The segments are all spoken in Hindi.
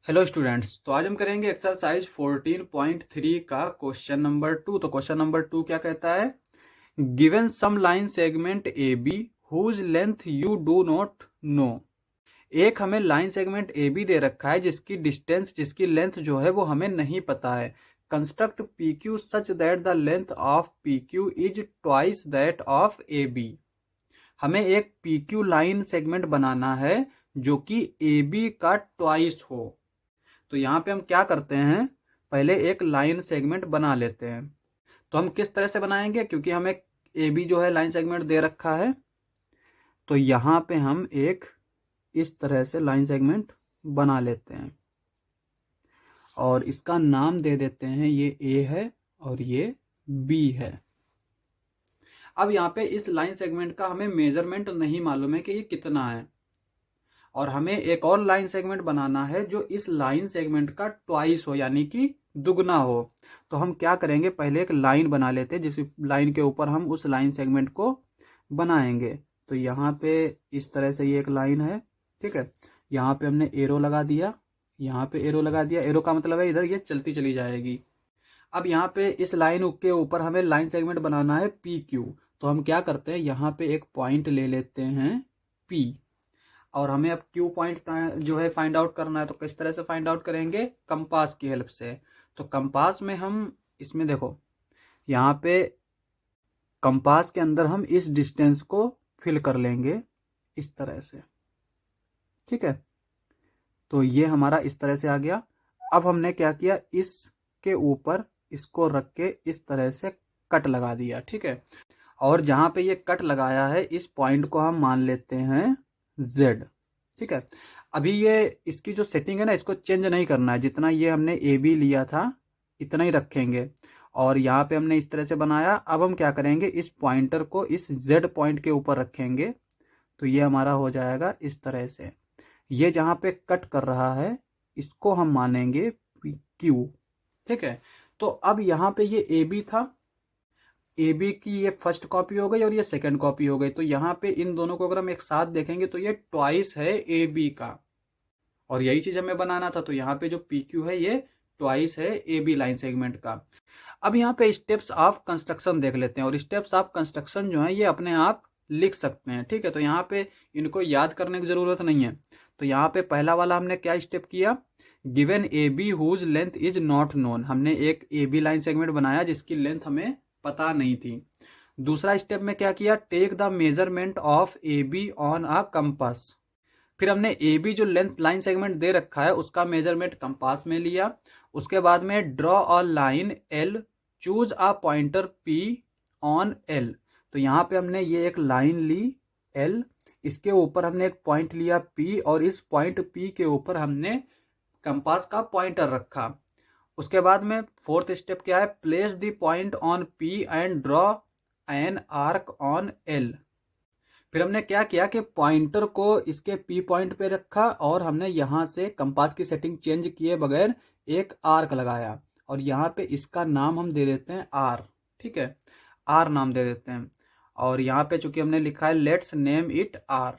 हेलो स्टूडेंट्स, तो आज हम करेंगे एक्सरसाइज 14.3 का क्वेश्चन नंबर 2। तो क्वेश्चन नंबर 2 क्या कहता है? Given some line segment A B whose length you do not know. एक हमें लाइन सेगमेंट ए बी दे रखा है जिसकी लेंथ जो है वो हमें नहीं पता है। Construct P Q such that the length of P Q is twice that of A B. हमें एक पी क्यू लाइन सेगमेंट बनाना है जो कि ए बी का ट्वाइस हो। तो यहाँ पे हम क्या करते हैं, पहले एक लाइन सेगमेंट बना लेते हैं। तो हम किस तरह से बनाएंगे, क्योंकि हमें ए बी जो है लाइन सेगमेंट दे रखा है, तो यहाँ पे हम एक इस तरह से लाइन सेगमेंट बना लेते हैं और इसका नाम दे देते हैं, ये ए है और ये बी है। अब यहाँ पे इस लाइन सेगमेंट का हमें मेजरमेंट नहीं मालूम है कि ये कितना है, और हमें एक और लाइन सेगमेंट बनाना है जो इस लाइन सेगमेंट का ट्वाइस हो, यानी कि दुगना हो। तो हम क्या करेंगे, पहले एक लाइन बना लेते हैं जिस लाइन के ऊपर हम उस लाइन सेगमेंट को बनाएंगे। तो यहाँ पे इस तरह से ये एक लाइन है, ठीक है। यहाँ पे हमने एरो लगा दिया, यहाँ पे एरो लगा दिया। एरो का मतलब है इधर ये चलती चली जाएगी। अब यहाँ पे इस लाइन के ऊपर हमें लाइन सेगमेंट बनाना है पी क्यू। तो हम क्या करते हैं, यहाँ पे एक पॉइंट ले लेते हैं पी, और हमें अब क्यू पॉइंट जो है फाइंड आउट करना है। तो किस तरह से फाइंड आउट करेंगे, कंपास की हेल्प से। तो कंपास में हम इसमें देखो, यहाँ पे कंपास के अंदर हम इस डिस्टेंस को फिल कर लेंगे इस तरह से, ठीक है। तो ये हमारा इस तरह से आ गया। अब हमने क्या किया, इसके ऊपर इसको रख के इस तरह से कट लगा दिया, ठीक है। और जहां पे ये कट लगाया है इस पॉइंट को हम मान लेते हैं Z, ठीक है। अभी ये इसकी जो सेटिंग है ना, इसको चेंज नहीं करना है। जितना ये हमने ए बी लिया था इतना ही रखेंगे, और यहाँ पे हमने इस तरह से बनाया। अब हम क्या करेंगे, इस पॉइंटर को इस Z पॉइंट के ऊपर रखेंगे, तो ये हमारा हो जाएगा इस तरह से। ये जहां पे कट कर रहा है इसको हम मानेंगे Q, ठीक है। तो अब यहाँ पे ये ए बी था, ए बी की ये फर्स्ट कॉपी हो गई और ये सेकंड कॉपी हो गई। तो यहाँ पे इन दोनों को अगर हम एक साथ देखेंगे तो ये ट्वाइस है ए बी का, और यही चीज हमें बनाना था। तो यहाँ पे जो पी क्यू है ये ट्वाइस है ए बी लाइन सेगमेंट का। अब यहाँ पे स्टेप्स ऑफ कंस्ट्रक्शन देख लेते हैं, और स्टेप्स ऑफ कंस्ट्रक्शन जो है ये अपने आप लिख सकते हैं, ठीक है। तो यहाँ पे इनको याद करने की जरूरत नहीं है। तो यहाँ पे पहला वाला हमने क्या स्टेप किया, given A B whose length is not known. हमने एक ए बी लाइन सेगमेंट बनाया जिसकी लेंथ हमें पता नहीं थी। दूसरा स्टेप में क्या किया, take the measurement of A B on a compass. फिर हमने ए बी जो लेंथ लाइन सेगमेंट दे रखा है उसका मेजरमेंट कंपास में लिया। उसके बाद में draw a line L, choose a pointer P on L. तो यहाँ पे हमने ये एक लाइन ली एल, इसके ऊपर हमने एक पॉइंट लिया पी, और इस पॉइंट पी के ऊपर हमने कंपास का पॉइंटर रखा। उसके बाद में फोर्थ स्टेप क्या है, place the point on P and draw an arc on L. फिर हमने क्या किया कि पॉइंटर को इसके पी पॉइंट पे रखा, और हमने यहां से कंपास की सेटिंग चेंज किए बगैर एक आर्क लगाया, और यहाँ पे इसका नाम हम दे देते हैं आर, ठीक है। आर नाम दे देते हैं, और यहाँ पे चूंकि हमने लिखा है let's name it R.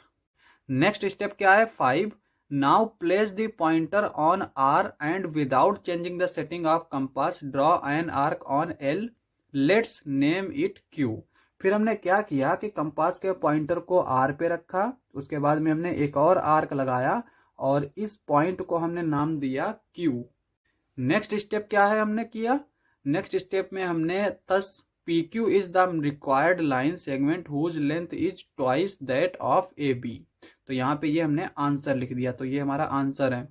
Next step क्या है, 5। Now place the pointer on R and without changing the setting of compass draw an arc on L, let's name it Q. फिर हमने क्या किया कि कंपास के पॉइंटर को आर पे रखा, उसके बाद में हमने एक और आर्क लगाया और इस पॉइंट को हमने नाम दिया क्यू। नेक्स्ट स्टेप क्या है हमने किया, नेक्स्ट स्टेप में हमने thus PQ is the required line segment whose length is twice that of AB। तो यहाँ पे ये हमने आंसर लिख दिया। तो ये हमारा आंसर है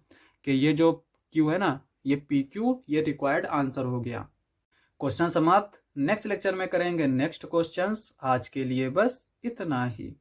कि ये जो Q है ना, ये PQ, ये रिक्वायर्ड आंसर हो गया। क्वेश्चन समाप्त। नेक्स्ट लेक्चर में करेंगे नेक्स्ट क्वेश्चंस। आज के लिए बस इतना ही।